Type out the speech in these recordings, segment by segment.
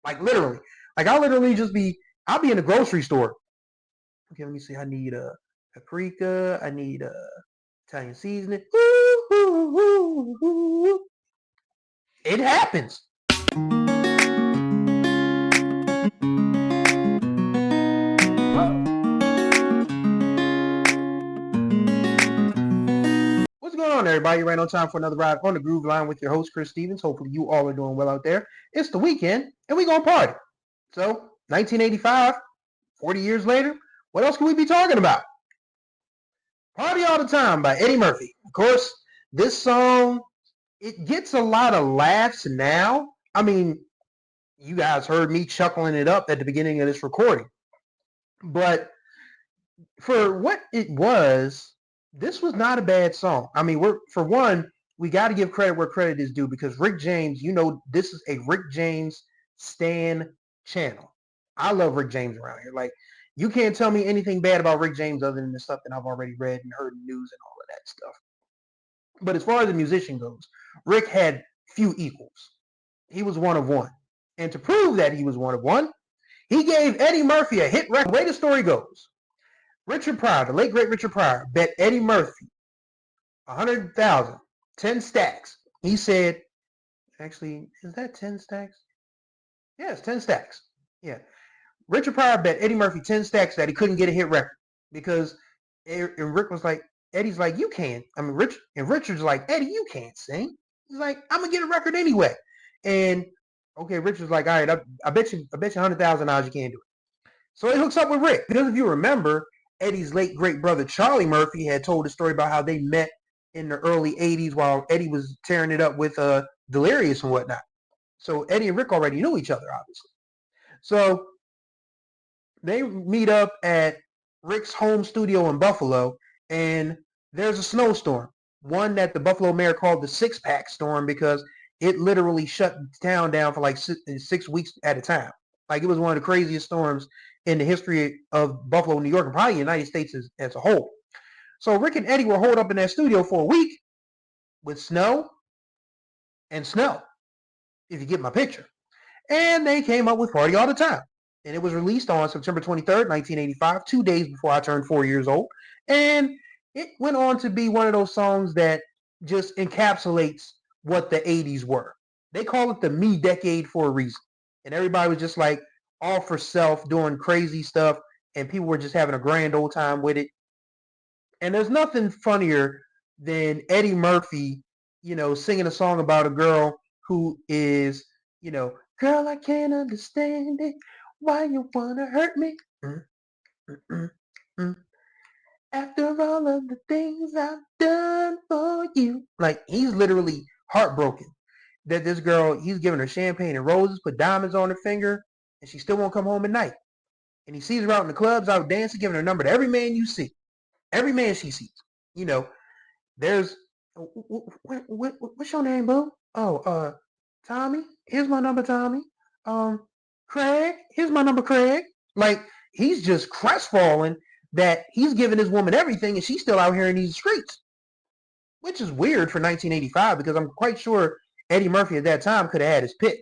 Like literally. Like I'll literally I'll be in the grocery store. Okay, let me see. I need a paprika. I need a Italian seasoning. Ooh, ooh, ooh, ooh. It happens. What's going on, everybody? Right on time for another ride on the Groove Line with your host, Chris Stevens. Hopefully, you all are doing well out there. It's the weekend, and we gonna party. So, 1985, 40 years later, what else can we be talking about? Party All the Time by Eddie Murphy. Of course, this song, it gets a lot of laughs now. I mean, you guys heard me chuckling it up at the beginning of this recording. But for what it was, this was not a bad song. I mean, for one, we got to give credit where credit is due because Rick James, this is a Rick James stan channel. I love Rick James around here. Like, you can't tell me anything bad about Rick James other than the stuff that I've already read and heard in the news and all of that stuff. But as far as the musician goes, Rick had few equals. He was one of one. And to prove that he was one of one, he gave Eddie Murphy a hit record. The way the story goes, Richard Pryor, the late great Richard Pryor, bet Eddie Murphy 100,000, 10 stacks. He said, actually, is that 10 stacks? Yes, 10 stacks. Yeah. Richard Pryor bet Eddie Murphy 10 stacks that he couldn't get a hit record because and Rick was like, Eddie's like, you can't. I mean, Richard's like, Eddie, you can't sing. He's like, I'm gonna get a record anyway. And okay, Richard's like, all right, I bet you $100,000 you can't do it. So he hooks up with Rick because if you remember, Eddie's late great brother Charlie Murphy had told a story about how they met in the early '80s while Eddie was tearing it up with Delirious and whatnot. So Eddie and Rick already knew each other, obviously. So they meet up at Rick's home studio in Buffalo, and there's a snowstorm. One that the Buffalo mayor called the six-pack storm because it literally shut town down for like 6 weeks at a time. Like it was one of the craziest storms in the history of Buffalo, New York, and probably the United States as a whole. So Rick and Eddie were holed up in that studio for a week with snow and snow, if you get my picture. And they came up with Party All the Time. And it was released on September 23rd, 1985, 2 days before I turned 4 years old. And it went on to be one of those songs that just encapsulates what the 80s were. They call it the me decade for a reason. And everybody was just like all for self, doing crazy stuff, and people were just having a grand old time with it. And there's nothing funnier than Eddie Murphy, singing a song about a girl who is, girl, I can't understand it. Why you wanna hurt me? Mm, mm, mm, mm. After all of the things I've done for you. Like, he's literally heartbroken that this girl, he's giving her champagne and roses, put diamonds on her finger, and she still won't come home at night. And he sees her out in the clubs, out dancing, giving her number to every man you see, every man she sees. You know, there's, what's your name, boo? Oh, Tommy. Here's my number, Tommy. Craig. Here's my number, Craig. Like, he's just crestfallen that he's giving his woman everything and she's still out here in these streets, which is weird for 1985 because I'm quite sure Eddie Murphy at that time could have had his pick.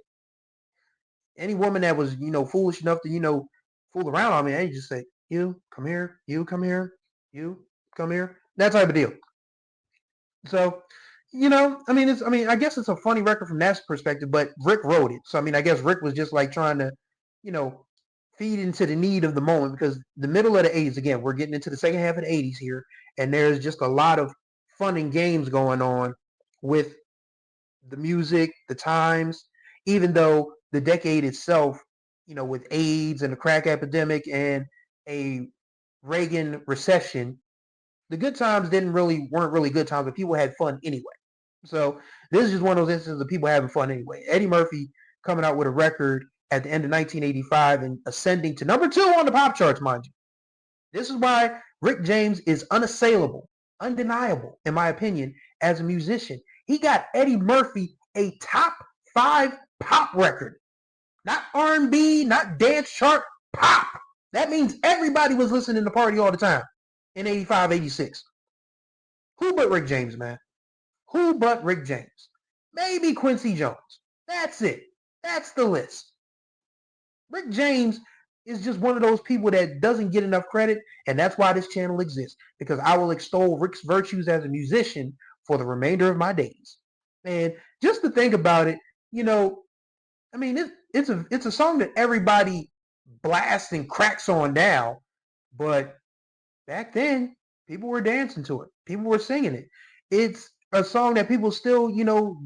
Any woman that was, foolish enough to, fool around on me, I just say, you come here, you come here, you come here, that type of deal. So, I guess it's a funny record from that perspective, but Rick wrote it. So, I guess Rick was just like trying to, you know, feed into the need of the moment because the middle of the 80s, again, we're getting into the second half of the 80s here, and there's just a lot of fun and games going on with the music, the times, even though the decade itself, with AIDS and the crack epidemic and a Reagan recession, the good times weren't really good times, but people had fun anyway. So this is just one of those instances of people having fun anyway. Eddie Murphy coming out with a record at the end of 1985 and ascending to number 2 on the pop charts, mind you. This is why Rick James is unassailable, undeniable, in my opinion, as a musician. He got Eddie Murphy a top 5 pop record. Not R&B, not dance chart, pop. That means everybody was listening to Party All the Time in 85, 86. Who but Rick James, man? Who but Rick James? Maybe Quincy Jones. That's it. That's the list. Rick James is just one of those people that doesn't get enough credit, and that's why this channel exists, because I will extol Rick's virtues as a musician for the remainder of my days. And just to think about it, I mean, it's a song that everybody blasts and cracks on now, but back then people were dancing to it. People were singing it. It's a song that people still,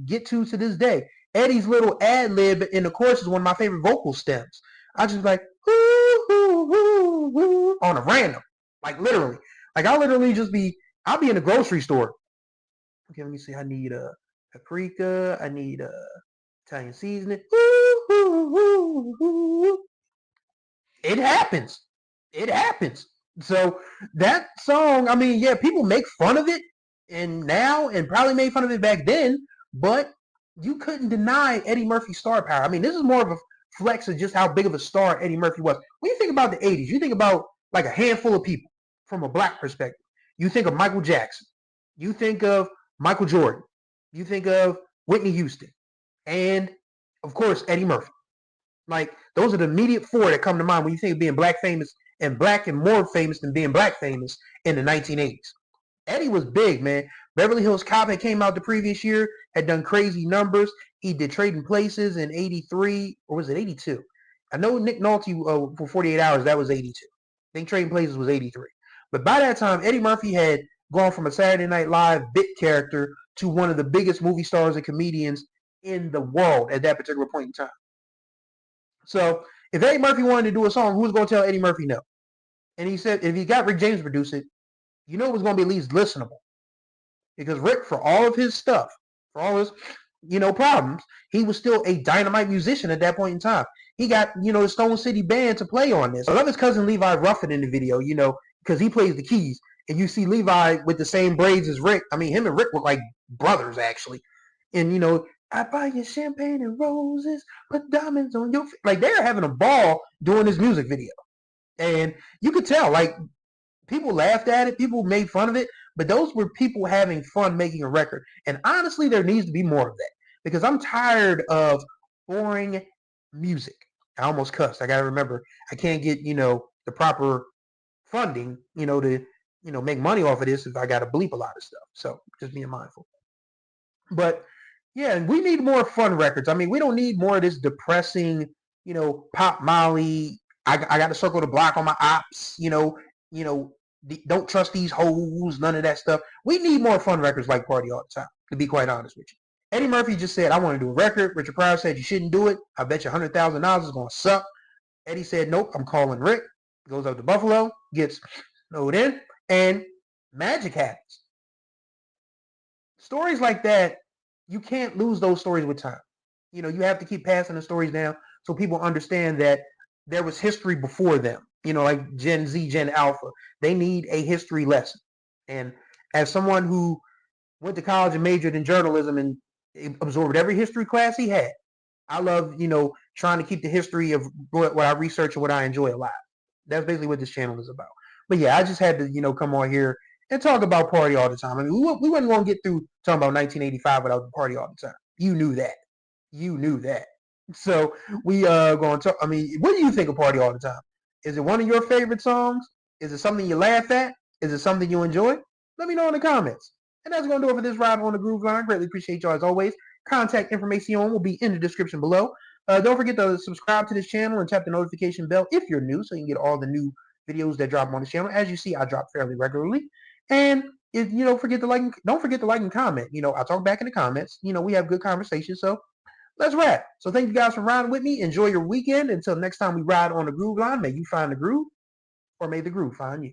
get to this day. Eddie's little ad lib in the chorus is one of my favorite vocal stems. I just like whoo, whoo, whoo, whoo, on a random, like literally. Like I'll be in the grocery store. Okay, let me see. I need a paprika. I need a Italian seasoning. Woo, woo, woo, woo. It happens. It happens. So that song, I mean, yeah, people make fun of it and probably made fun of it back then, but you couldn't deny Eddie Murphy's star power. I mean, this is more of a flex of just how big of a star Eddie Murphy was. When you think about the 80s, you think about like a handful of people from a black perspective. You think of Michael Jackson. You think of Michael Jordan. You think of Whitney Houston. And, of course, Eddie Murphy. Like, those are the immediate four that come to mind when you think of being black famous and black and more famous than being black famous in the 1980s. Eddie was big, man. Beverly Hills Cop had came out the previous year, had done crazy numbers. He did Trading Places in 83, or was it 82? I know Nick Nolte for 48 Hours, that was 82. I think Trading Places was 83. But by that time, Eddie Murphy had gone from a Saturday Night Live bit character to one of the biggest movie stars and comedians in the world at that particular point in time. So if Eddie Murphy wanted to do a song, who's going to tell Eddie Murphy no? And he said, if he got Rick James to produce it, it was going to be at least listenable. Because Rick, for all of his stuff, for all his, problems, he was still a dynamite musician at that point in time. He got, the Stone City Band to play on this. I love his cousin Levi Ruffin in the video, because he plays the keys. And you see Levi with the same braids as Rick. I mean, him and Rick were like brothers, actually. And, I buy you champagne and roses, put diamonds on your face. Like, they're having a ball doing this music video. And you could tell, like, people laughed at it, people made fun of it, but those were people having fun making a record. And honestly, there needs to be more of that, because I'm tired of boring music. I almost cussed. I got to remember, I can't get, the proper funding, to, make money off of this if I got to bleep a lot of stuff. So just being mindful. But yeah, we need more fun records. I mean, we don't need more of this depressing, Pop Molly. I got to circle the block on my ops. Don't trust these hoes. None of that stuff. We need more fun records like Party All the Time. To be quite honest with you, Eddie Murphy just said, "I want to do a record." Richard Pryor said, "You shouldn't do it. I bet you $100,000 is gonna suck." Eddie said, "Nope, I'm calling Rick." Goes up to Buffalo, gets snowed in, and magic happens. Stories like that, you can't lose those stories with time. You have to keep passing the stories down so people understand that there was history before them. Like Gen Z, Gen Alpha, they need a history lesson. And as someone who went to college and majored in journalism and absorbed every history class he had, I love, trying to keep the history of what I research and what I enjoy alive. That's basically what this channel is about. But yeah, I just had to, come on here and talk about Party All the Time. I mean, we wasn't going to get through talking about 1985 without the Party All the Time. You knew that. You knew that. So we going to talk. I mean, what do you think of Party All the Time? Is it one of your favorite songs? Is it something you laugh at? Is it something you enjoy? Let me know in the comments. And that's going to do it for this ride on the Groove Line. Greatly appreciate y'all as always. Contact information will be in the description below. Don't forget to subscribe to this channel and tap the notification bell if you're new, so you can get all the new videos that drop on the channel. As you see, I drop fairly regularly. And if don't forget to like and comment. I talk back in the comments. We have good conversations. So let's wrap. So thank you guys for riding with me. Enjoy your weekend. Until next time we ride on the Groove Line, may you find the groove, or may the groove find you.